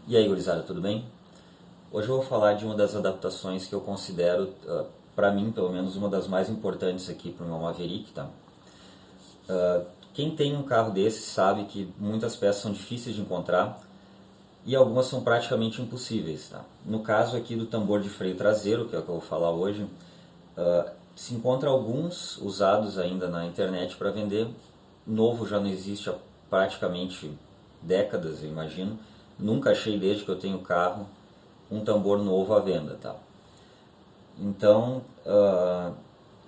E aí, gurizada, tudo bem? Hoje eu vou falar de uma das adaptações que eu considero, para mim, pelo menos, uma das mais importantes aqui para o meu Maverick, tá? Quem tem um carro desse sabe que muitas peças são difíceis de encontrar e algumas são praticamente impossíveis, tá? No caso aqui do tambor de freio traseiro, que é o que eu vou falar hoje, se encontra alguns usados ainda na internet para vender. Novo já não existe há praticamente décadas, eu imagino. Nunca achei desde que eu tenho carro um tambor novo à venda, tá? Então,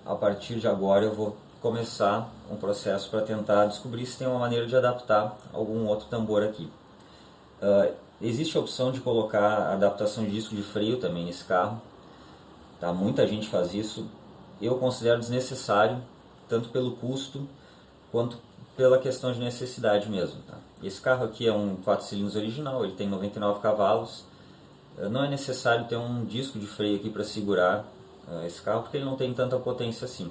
a partir de agora eu vou começar um processo para tentar descobrir se tem uma maneira de adaptar algum outro tambor aqui. Existe a opção de colocar adaptação de disco de freio também nesse carro, tá? Muita gente faz isso. Eu considero desnecessário, tanto pelo custo quanto pela questão de necessidade mesmo, tá? Esse carro aqui é um 4 cilindros original, ele tem 99 cavalos. Não é necessário ter um disco de freio aqui para segurar esse carro, porque ele não tem tanta potência assim.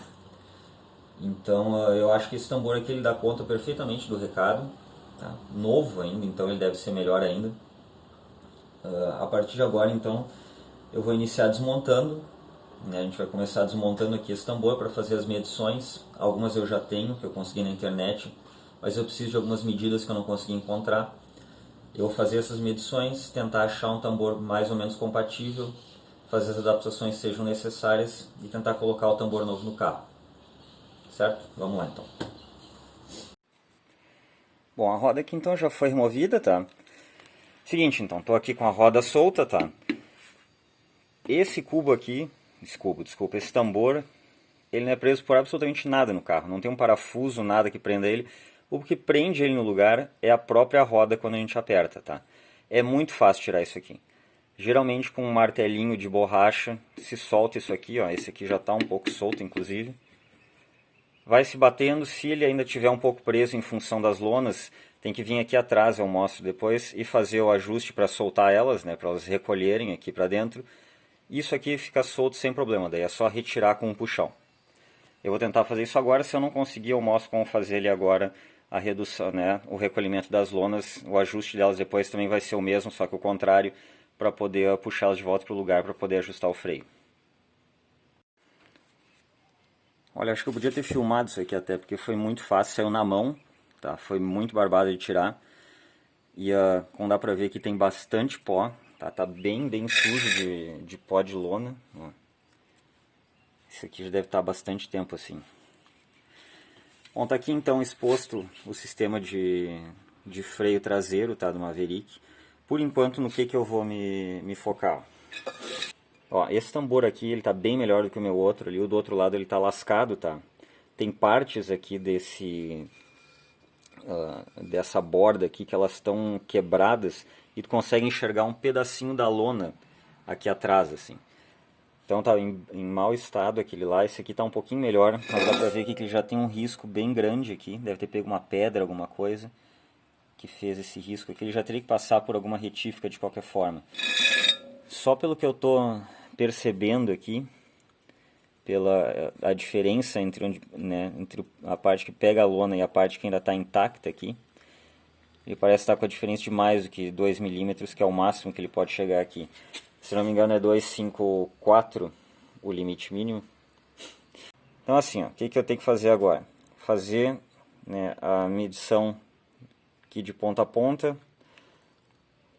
Então eu acho que esse tambor aqui ele dá conta perfeitamente do recado, tá? Novo ainda, então ele deve ser melhor ainda. A partir de agora, então, eu vou iniciar desmontando, né? A gente vai começar desmontando aqui esse tambor para fazer as medições. Algumas eu já tenho, que eu consegui na internet, mas eu preciso de algumas medidas que eu não consegui encontrar. Eu vou fazer essas medições, tentar achar um tambor mais ou menos compatível, fazer as adaptações que sejam necessárias e tentar colocar o tambor novo no carro. Certo? Vamos lá então. Bom, a roda aqui então já foi removida, tá? Seguinte, então, tô aqui com a roda solta, tá? Esse cubo aqui, desculpa, esse tambor, ele não é preso por absolutamente nada no carro. Não tem um parafuso, nada que prenda ele. O que prende ele no lugar é a própria roda quando a gente aperta, tá? É muito fácil tirar isso aqui. Geralmente com um martelinho de borracha se solta isso aqui, ó. Esse aqui já está um pouco solto, inclusive. Vai se batendo, se ele ainda tiver um pouco preso em função das lonas, tem que vir aqui atrás, eu mostro depois, e fazer o ajuste para soltar elas, né, para elas recolherem aqui para dentro. Isso aqui fica solto sem problema, daí é só retirar com um puxão. Eu vou tentar fazer isso agora, se eu não conseguir eu mostro como fazer ali agora a redução, né, o recolhimento das lonas, o ajuste delas depois também vai ser o mesmo, só que o contrário, para poder puxá-las de volta para o lugar para poder ajustar o freio. Olha, acho que eu podia ter filmado isso aqui até, porque foi muito fácil, saiu na mão, tá? Foi muito barbado de tirar. E como dá pra ver aqui tem bastante pó, tá? Tá bem sujo de pó de lona. Ó. Isso aqui já deve estar há bastante tempo assim. Bom, tá aqui então exposto o sistema de freio traseiro, tá? Do Maverick. Por enquanto, no que eu vou me focar? Ó, esse tambor aqui, ele tá bem melhor do que o meu outro ali. O do outro lado ele tá lascado, tá? Tem partes aqui dessa borda aqui que elas estão quebradas e tu consegue enxergar um pedacinho da lona aqui atrás, assim. Então tá em mau estado aquele lá. Esse aqui tá um pouquinho melhor, mas dá pra ver aqui que ele já tem um risco bem grande aqui. Deve ter pego uma pedra, alguma coisa que fez esse risco aqui. Ele já teria que passar por alguma retífica de qualquer forma. Só pelo que eu tô percebendo aqui, pela a diferença entre, né, entre a parte que pega a lona e a parte que ainda está intacta aqui, ele parece estar com a diferença de mais do que 2 milímetros, que é o máximo que ele pode chegar aqui. Se não me engano é 2,54 o limite mínimo. Então assim, ó, o que eu tenho que fazer agora? Fazer, né, a medição aqui de ponta a ponta,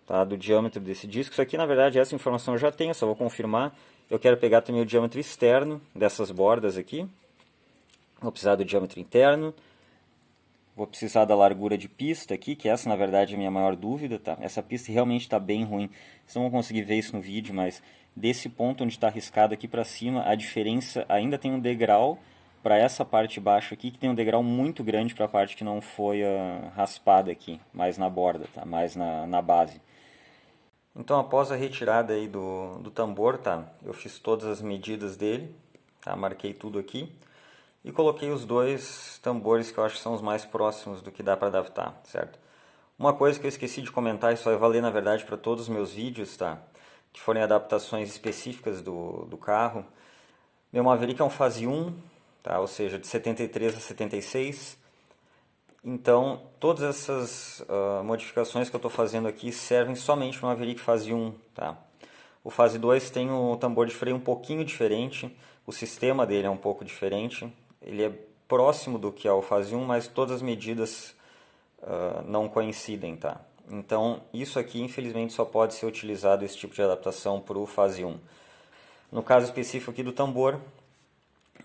tá, do diâmetro desse disco. Isso aqui, na verdade, essa informação eu já tenho, só vou confirmar. Eu quero pegar também o diâmetro externo dessas bordas aqui. Vou precisar do diâmetro interno. Vou precisar da largura de pista aqui, que essa, na verdade, é a minha maior dúvida, tá? Essa pista realmente está bem ruim. Vocês não vão conseguir ver isso no vídeo, mas desse ponto onde está riscado aqui para cima, a diferença ainda tem um degrau para essa parte de baixo aqui, que tem um degrau muito grande para a parte que não foi raspada aqui, mais na borda, tá? Mais na base. Então, após a retirada aí do tambor, tá? Eu fiz todas as medidas dele, tá? Marquei tudo aqui. E coloquei os dois tambores que eu acho que são os mais próximos do que dá para adaptar, certo? Uma coisa que eu esqueci de comentar, e só vai valer na verdade para todos os meus vídeos, tá? Que forem adaptações específicas do carro. Meu Maverick é um fase 1, tá? Ou seja, de 73 a 76. Então, todas essas modificações que eu estou fazendo aqui servem somente para o Maverick Fase 1, tá? O Fase 2 tem o tambor de freio um pouquinho diferente, o sistema dele é um pouco diferente, ele é próximo do que é o Fase 1, mas todas as medidas não coincidem, tá? Então, isso aqui, infelizmente, só pode ser utilizado esse tipo de adaptação para o Fase 1. No caso específico aqui do tambor,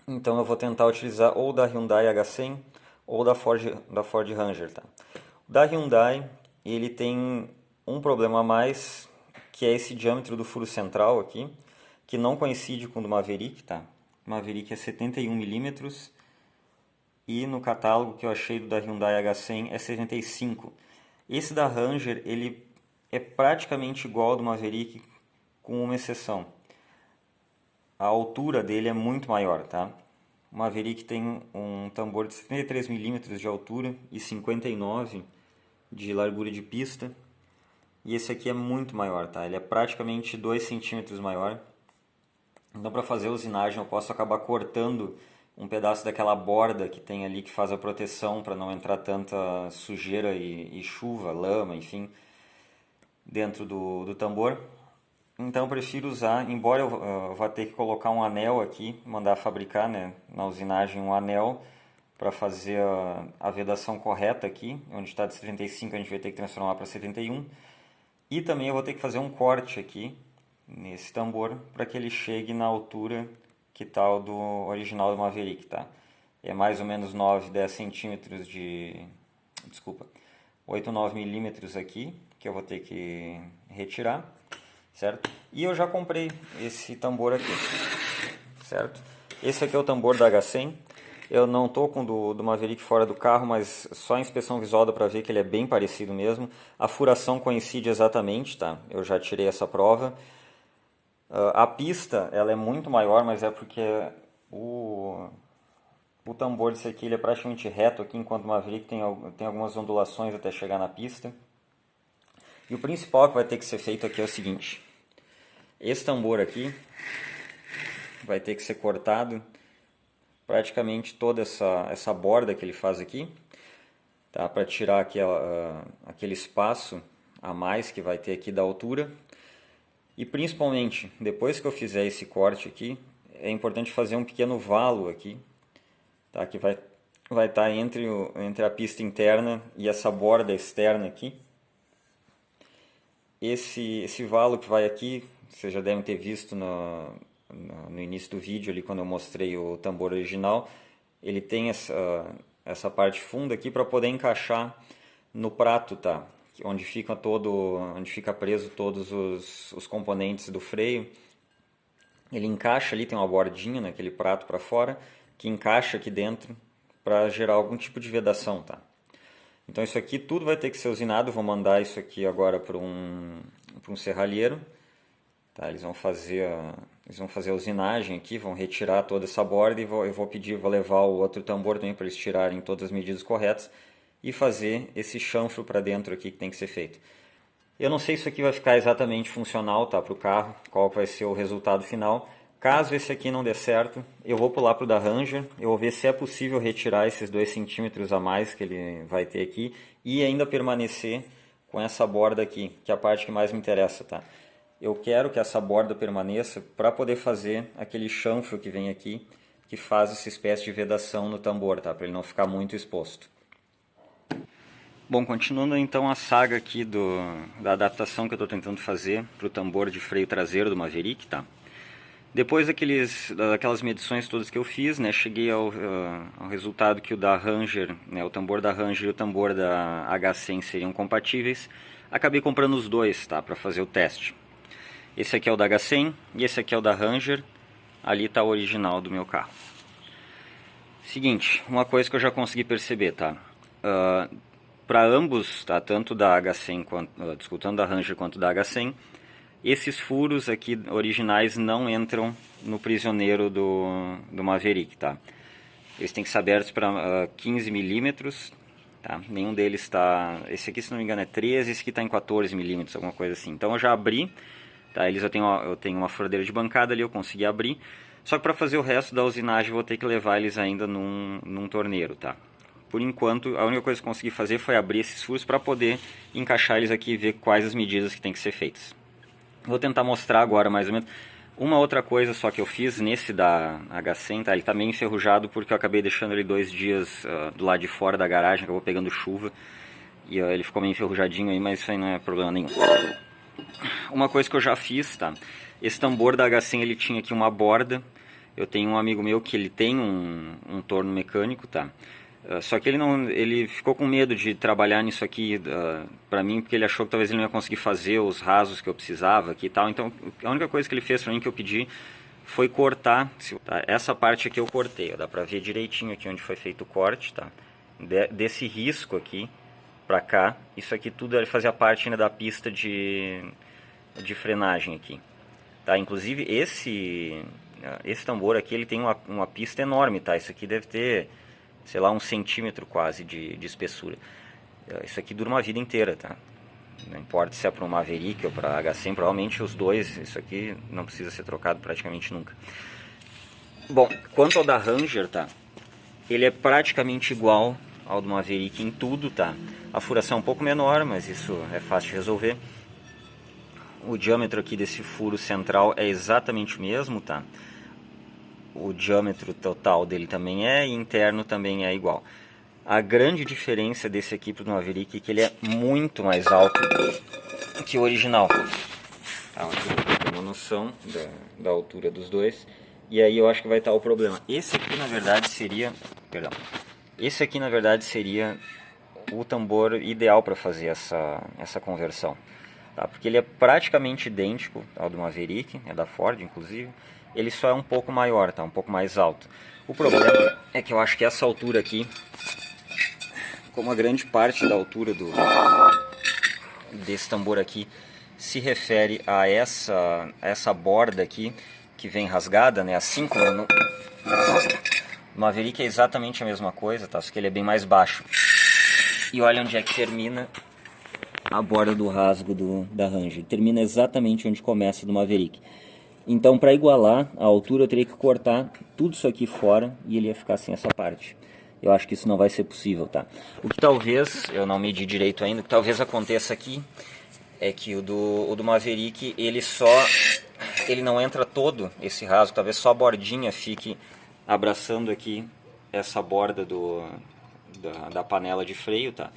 então eu vou tentar utilizar ou da Hyundai H100 ou da Ford Ranger, tá? O da Hyundai, ele tem um problema a mais, que é esse diâmetro do furo central aqui, que não coincide com o do Maverick, tá? O Maverick é 71 milímetros e no catálogo que eu achei do da Hyundai H100 é 75. Esse da Ranger, ele é praticamente igual ao do Maverick, com uma exceção. A altura dele é muito maior, tá? O Maverick tem um tambor de 73 milímetros de altura e 59 de largura de pista. E esse aqui é muito maior, tá? Ele é praticamente 2 centímetros maior. Então, para fazer a usinagem, eu posso acabar cortando um pedaço daquela borda que tem ali que faz a proteção para não entrar tanta sujeira e chuva, lama, enfim, dentro do tambor. Então eu prefiro usar, embora eu vá ter que colocar um anel aqui, mandar fabricar, né, na usinagem um anel para fazer a vedação correta aqui, onde está de 75 a gente vai ter que transformar para 71. E também eu vou ter que fazer um corte aqui nesse tambor para que ele chegue na altura que está o do original do Maverick, tá? É mais ou menos 9, 10 centímetros desculpa, 8, 9 milímetros aqui, que eu vou ter que retirar, certo? E eu já comprei esse tambor aqui, certo? Esse aqui é o tambor da H100. Eu não tô com do Maverick fora do carro, mas só a inspeção visual dá pra ver que ele é bem parecido mesmo. A furação coincide exatamente, tá? Eu já tirei essa prova. A pista, ela é muito maior, mas é porque o tambor desse aqui ele é praticamente reto aqui, enquanto o Maverick tem algumas ondulações até chegar na pista. E o principal que vai ter que ser feito aqui é o seguinte. Esse tambor aqui vai ter que ser cortado, praticamente toda essa borda que ele faz aqui, tá? Para tirar aquele espaço a mais que vai ter aqui da altura. E principalmente, depois que eu fizer esse corte aqui, é importante fazer um pequeno valo aqui, tá? Que vai estar entre a pista interna e essa borda externa aqui. Esse valo que vai aqui, vocês já devem ter visto no início do vídeo, ali quando eu mostrei o tambor original, ele tem essa parte funda aqui para poder encaixar no prato, tá? Onde fica preso todos os componentes do freio. Ele encaixa ali, tem uma bordinha naquele prato para fora, que encaixa aqui dentro para gerar algum tipo de vedação, tá? Então isso aqui tudo vai ter que ser usinado. Eu vou mandar isso aqui agora para um serralheiro, tá? Eles vão fazer a usinagem aqui, vão retirar toda essa borda e eu vou levar o outro tambor também para eles tirarem todas as medidas corretas e fazer esse chanfro para dentro aqui que tem que ser feito. Eu não sei se isso aqui vai ficar exatamente funcional, tá, para o carro, qual vai ser o resultado final. Caso esse aqui não dê certo, eu vou pular para o da Ranger, eu vou ver se é possível retirar esses 2 centímetros a mais que ele vai ter aqui e ainda permanecer com essa borda aqui, que é a parte que mais me interessa, tá? Eu quero que essa borda permaneça para poder fazer aquele chanfro que vem aqui, que faz essa espécie de vedação no tambor, tá? Para ele não ficar muito exposto. Bom, continuando então a saga aqui da adaptação que eu estou tentando fazer para o tambor de freio traseiro do Maverick, tá? Depois daquelas medições todas que eu fiz, né, cheguei ao resultado que o da Ranger, né, o tambor da Ranger e o tambor da H100 seriam compatíveis. Acabei comprando os dois, tá, para fazer o teste. Esse aqui é o da H100 e esse aqui é o da Ranger. Ali está o original do meu carro. Seguinte, uma coisa que eu já consegui perceber, tá? Para ambos, tá, tanto da H100 tanto da Ranger quanto da H100, esses furos aqui originais não entram no prisioneiro do Maverick, tá? Eles têm que ser abertos para 15 milímetros, tá? Nenhum deles está... Esse aqui, se não me engano, é 13, esse aqui está em 14 milímetros, alguma coisa assim. Então eu já abri, tá? Eu tenho uma furadeira de bancada ali, eu consegui abrir. Só que para fazer o resto da usinagem eu vou ter que levar eles ainda num torneiro, tá? por enquanto, a única coisa que eu consegui fazer foi abrir esses furos para poder encaixar eles aqui e ver quais as medidas que tem que ser feitas. Vou tentar mostrar agora mais ou menos. Uma outra coisa só que eu fiz nesse da H100, tá? Ele tá meio enferrujado porque eu acabei deixando ele 2 dias do lado de fora da garagem, acabou pegando chuva. E ele ficou meio enferrujadinho aí, mas isso aí não é problema nenhum. Uma coisa que eu já fiz, tá? Esse tambor da H100 ele tinha aqui uma borda. Eu tenho um amigo meu que ele tem um torno mecânico, tá? Só que ele ficou com medo de trabalhar nisso aqui pra mim, porque ele achou que talvez ele não ia conseguir fazer os rasos que eu precisava aqui e tal. Então, a única coisa que ele fez pra mim, que eu pedi, foi cortar. Tá? Essa parte aqui eu cortei, ó, dá pra ver direitinho aqui onde foi feito o corte, tá? Desse risco aqui pra cá, isso aqui tudo ele fazia parte ainda da pista de frenagem aqui. Tá? Inclusive, esse tambor aqui, ele tem uma pista enorme, tá? Isso aqui deve ter, sei lá, 1 centímetro quase de espessura. Isso aqui dura uma vida inteira, tá? Não importa se é para um Maverick ou para H100, provavelmente os dois, isso aqui não precisa ser trocado praticamente nunca. Bom, quanto ao da Ranger, tá? Ele é praticamente igual ao do Maverick em tudo, tá? A furação é um pouco menor, mas isso é fácil de resolver. O diâmetro aqui desse furo central é exatamente o mesmo, tá? O diâmetro total dele também é, e interno também é igual. A grande diferença desse aqui pro Maverick é que ele é muito mais alto que o original. Tá, aqui eu tenho uma noção da altura dos dois. E aí eu acho que vai estar o problema. Esse aqui na verdade seria... Perdão. Esse aqui na verdade seria o tambor ideal para fazer essa conversão. Tá? Porque ele é praticamente idêntico ao do Maverick, é da Ford inclusive. Ele só é um pouco maior, tá? Um pouco mais alto. O problema é que eu acho que essa altura aqui, como a grande parte da altura desse tambor aqui se refere a essa borda aqui que vem rasgada, né? Assim como no Maverick é exatamente a mesma coisa, tá? Só que ele é bem mais baixo. E olha onde é que termina a borda do rasgo da Ranger. Termina exatamente onde começa do Maverick. Então, para igualar a altura, eu teria que cortar tudo isso aqui fora e ele ia ficar sem essa parte. Eu acho que isso não vai ser possível, tá? O que talvez, eu não medi direito ainda, o que talvez aconteça aqui é que o do Maverick, ele não entra todo esse rasgo, talvez só a bordinha fique abraçando aqui essa borda da panela de freio, tá?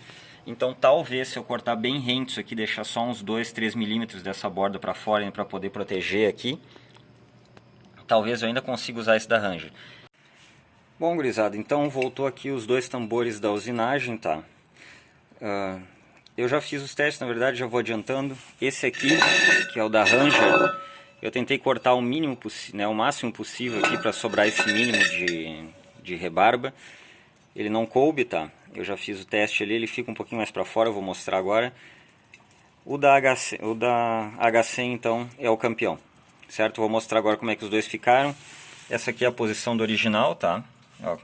Então talvez se eu cortar bem rente isso aqui, deixar só uns 2, 3 milímetros dessa borda para fora para poder proteger aqui, talvez eu ainda consiga usar esse da Ranger. Bom, gurizada, então voltou aqui os dois tambores da usinagem, tá? Eu já fiz os testes, na verdade, já vou adiantando. Esse aqui, que é o da Ranger, eu tentei cortar o mínimo né, o máximo possível aqui para sobrar esse mínimo de rebarba. Ele não coube, tá? Eu já fiz o teste ali, ele fica um pouquinho mais para fora, eu vou mostrar agora. O da H100 então é o campeão, certo? Vou mostrar agora como é que os dois ficaram. Essa aqui é a posição do original, tá? Ó,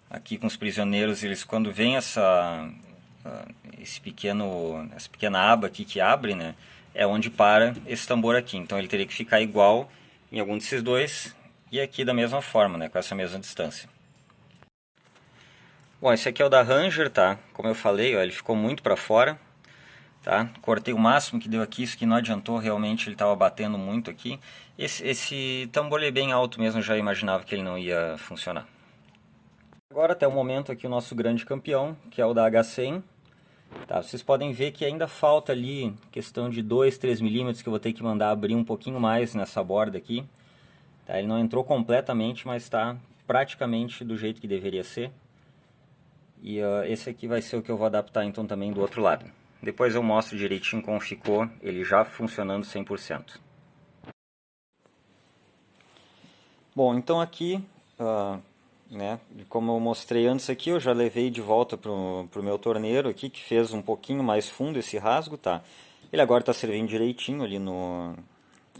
aqui com os prisioneiros, eles quando vem essa pequena aba aqui que abre, né? É onde para esse tambor aqui. Então ele teria que ficar igual em algum desses dois e aqui da mesma forma, né? Com essa mesma distância. Bom, esse aqui é o da Ranger, tá? Como eu falei, ó, ele ficou muito para fora, tá? Cortei o máximo que deu aqui, isso que não adiantou, realmente ele estava batendo muito aqui. Esse tambor é bem alto mesmo, eu já imaginava que ele não ia funcionar. Agora até o momento aqui o nosso grande campeão, que é o da H100. Tá? Vocês podem ver que ainda falta ali questão de 2, 3 milímetros que eu vou ter que mandar abrir um pouquinho mais nessa borda aqui. Tá? Ele não entrou completamente, mas está praticamente do jeito que deveria ser. E esse aqui vai ser o que eu vou adaptar então também do outro lado. Depois eu mostro direitinho como ficou, ele já funcionando 100%. Bom, então aqui, né, como eu mostrei antes aqui, eu já levei de volta pro meu torneiro aqui, que fez um pouquinho mais fundo esse rasgo, tá? Ele agora está servindo direitinho ali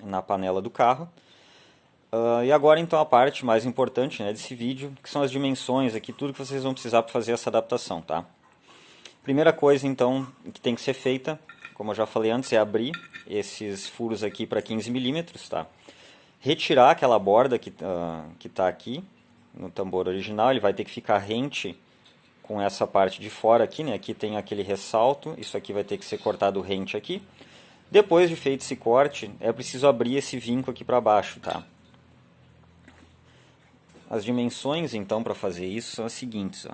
na panela do carro. E agora então a parte mais importante, né, desse vídeo, que são as dimensões aqui, tudo que vocês vão precisar para fazer essa adaptação, tá? Primeira coisa então que tem que ser feita, como eu já falei antes, é abrir esses furos aqui para 15 milímetros, tá? Retirar aquela borda que está aqui no tambor original, ele vai ter que ficar rente com essa parte de fora aqui, né? Aqui tem aquele ressalto, isso aqui vai ter que ser cortado rente aqui. Depois de feito esse corte, é preciso abrir esse vinco aqui para baixo, tá? As dimensões, então, para fazer isso são as seguintes, ó.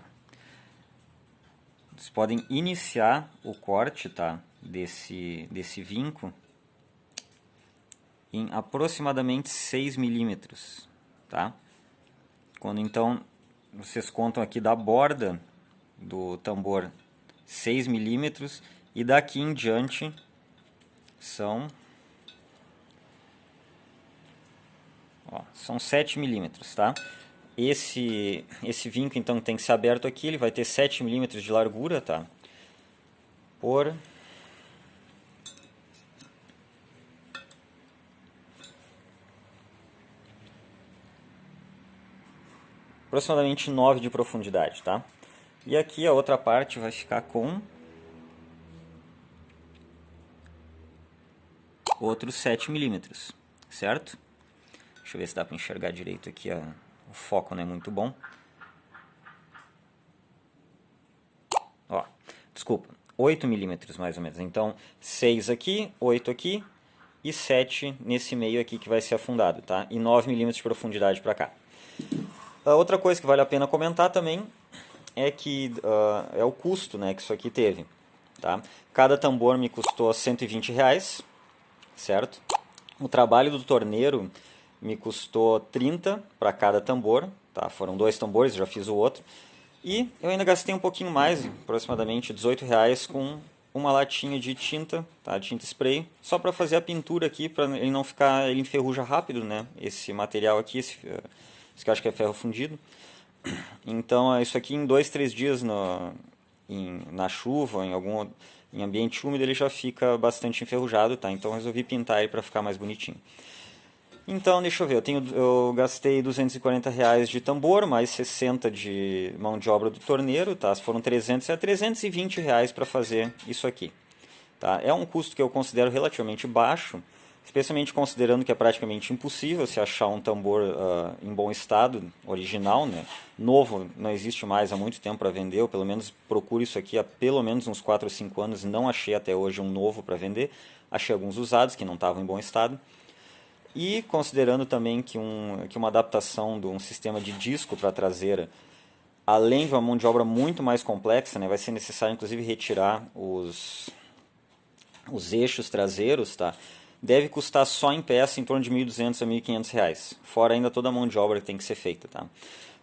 Vocês podem iniciar o corte, tá? Desse vinco em aproximadamente 6 milímetros, tá? Quando então vocês contam aqui da borda do tambor 6 milímetros e daqui em diante são 7 milímetros, tá? Esse vinco então tem que ser aberto aqui, ele vai ter 7 milímetros de largura, tá? Por aproximadamente 9 de profundidade, tá? E aqui a outra parte vai ficar com outros 7 milímetros, certo? Deixa eu ver se dá para enxergar direito aqui, ó. O foco não é muito bom. Ó, desculpa, 8 milímetros mais ou menos. Então, 6 aqui, 8 aqui e 7 nesse meio aqui que vai ser afundado, tá? E 9 milímetros de profundidade para cá. A outra coisa que vale a pena comentar também é que é o custo, né, que isso aqui teve, tá? Cada tambor me custou R$120, certo? O trabalho do torneiro me custou 30 para cada tambor, tá? Foram 2 tambores, já fiz o outro. E eu ainda gastei um pouquinho mais, aproximadamente R$18 com uma latinha de tinta, tá? Tinta spray, só para fazer a pintura aqui, para ele não ficar, ele enferruja rápido, né? Esse material aqui, esse que eu acho que é ferro fundido. Então, isso aqui em 2, 3 dias na chuva, em ambiente úmido, ele já fica bastante enferrujado, tá? Então, eu resolvi pintar ele para ficar mais bonitinho. Então, deixa eu ver, eu gastei R$240 de tambor, mais 60 de mão de obra do torneiro, tá? Foram 320 reais para fazer isso aqui, tá? É um custo que eu considero relativamente baixo, especialmente considerando que é praticamente impossível se achar um tambor em bom estado, original, né? Novo não existe mais há muito tempo para vender, eu pelo menos procuro isso aqui há pelo menos uns 4 ou 5 anos, não achei até hoje um novo para vender, achei alguns usados que não estavam em bom estado. E considerando também que uma adaptação de um sistema de disco para a traseira, além de uma mão de obra muito mais complexa, né, vai ser necessário inclusive retirar os eixos traseiros, tá? Deve custar só em peça em torno de R$1.200 a R$1.500, fora ainda toda a mão de obra que tem que ser feita, tá?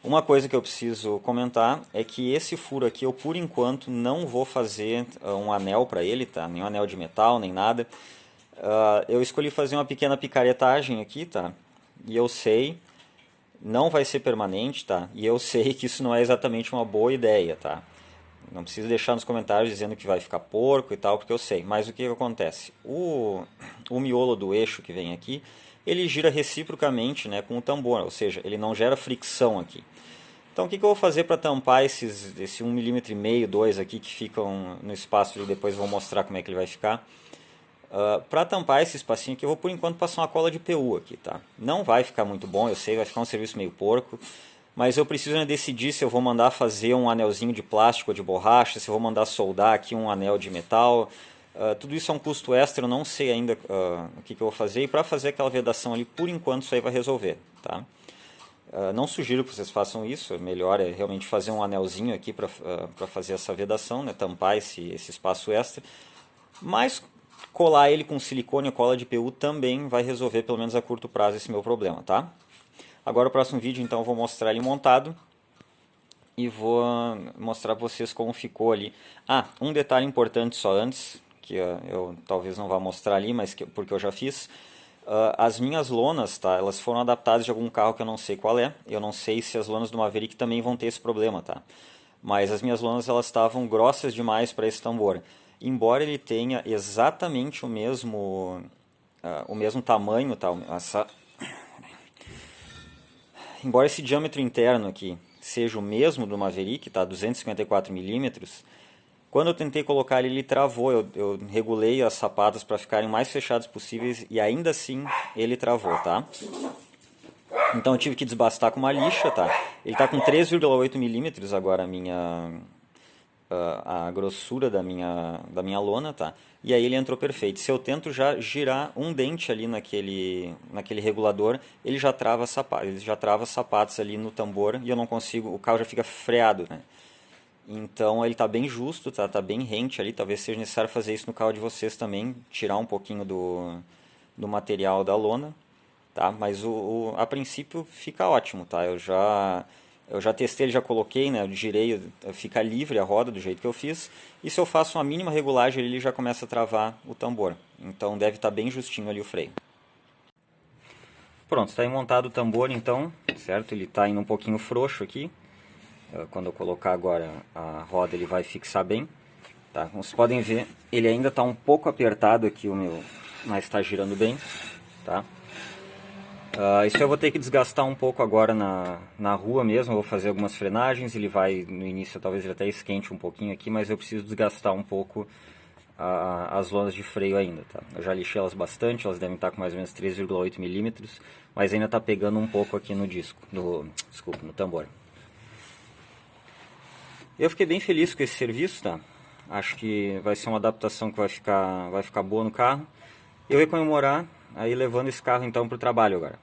Uma coisa que eu preciso comentar é que esse furo aqui eu por enquanto não vou fazer um anel para ele, tá? Nem um anel de metal, nem nada. Eu escolhi fazer uma pequena picaretagem aqui, tá? E eu sei, não vai ser permanente, tá? E eu sei que isso não é exatamente uma boa ideia, tá? Não precisa deixar nos comentários dizendo que vai ficar porco e tal, porque eu sei. Mas o que acontece? O miolo do eixo que vem aqui, ele gira reciprocamente, né, com o tambor, ou seja, ele não gera fricção aqui. Então o que eu vou fazer para tampar esse 1,5 mm, 2 aqui que ficam no espaço e depois vou mostrar como é que ele vai ficar. Para tampar esse espacinho aqui, eu vou por enquanto passar uma cola de PU aqui, tá? Não vai ficar muito bom, eu sei, vai ficar um serviço meio porco, mas eu preciso, né, decidir se eu vou mandar fazer um anelzinho de plástico ou de borracha, se eu vou mandar soldar aqui um anel de metal. Tudo isso é um custo extra, eu não sei ainda o que eu vou fazer, e para fazer aquela vedação ali, por enquanto isso aí vai resolver, tá? Não sugiro que vocês façam isso, melhor é realmente fazer um anelzinho aqui para fazer essa vedação, né, tampar esse espaço extra, mas colar ele com silicone ou cola de PU também vai resolver, pelo menos a curto prazo, esse meu problema, tá? Agora o próximo vídeo, então, eu vou mostrar ele montado e vou mostrar para vocês como ficou ali. Um detalhe importante só antes, que eu talvez não vá mostrar ali, mas porque eu já fiz. As minhas lonas, tá? Elas foram adaptadas de algum carro que eu não sei qual é. Eu não sei se as lonas do Maverick também vão ter esse problema, tá? Mas as minhas lonas, elas estavam grossas demais para esse tambor. Embora ele tenha exatamente o mesmo tamanho, tá? Embora esse diâmetro interno aqui seja o mesmo do Maverick, tá? 254 milímetros, quando eu tentei colocar ele travou. Eu regulei as sapatas para ficarem mais fechadas possíveis e ainda assim ele travou, tá? Então eu tive que desbastar com uma lixa, tá? Ele está com 3,8 milímetros agora a minha a grossura da minha lona, tá? E aí ele entrou perfeito. Se eu tento já girar um dente ali naquele regulador, ele já trava sapatos ali no tambor e eu não consigo, o carro já fica freado, né? Então ele tá bem justo, tá bem rente ali. Talvez seja necessário fazer isso no carro de vocês também, tirar um pouquinho do material da lona, tá? Mas a princípio fica ótimo, tá? Eu já testei, já coloquei, né? Eu girei, fica livre a roda do jeito que eu fiz. E se eu faço uma mínima regulagem, ele já começa a travar o tambor. Então deve estar bem justinho ali o freio. Pronto, está aí montado o tambor então, certo? Ele está indo um pouquinho frouxo aqui. Quando eu colocar agora a roda, ele vai fixar bem. Tá? Como vocês podem ver, ele ainda está um pouco apertado aqui, mas está girando bem. Tá? Isso eu vou ter que desgastar um pouco agora na rua mesmo, eu vou fazer algumas frenagens, ele vai, no início talvez ele até esquente um pouquinho aqui, mas eu preciso desgastar um pouco as lonas de freio ainda, tá? Eu já lixei elas bastante, elas devem estar com mais ou menos 3,8 milímetros, mas ainda está pegando um pouco aqui no disco, desculpa, no tambor. Eu fiquei bem feliz com esse serviço, tá? Acho que vai ser uma adaptação que vai ficar boa no carro. Eu ia comemorar aí levando esse carro então para o trabalho agora.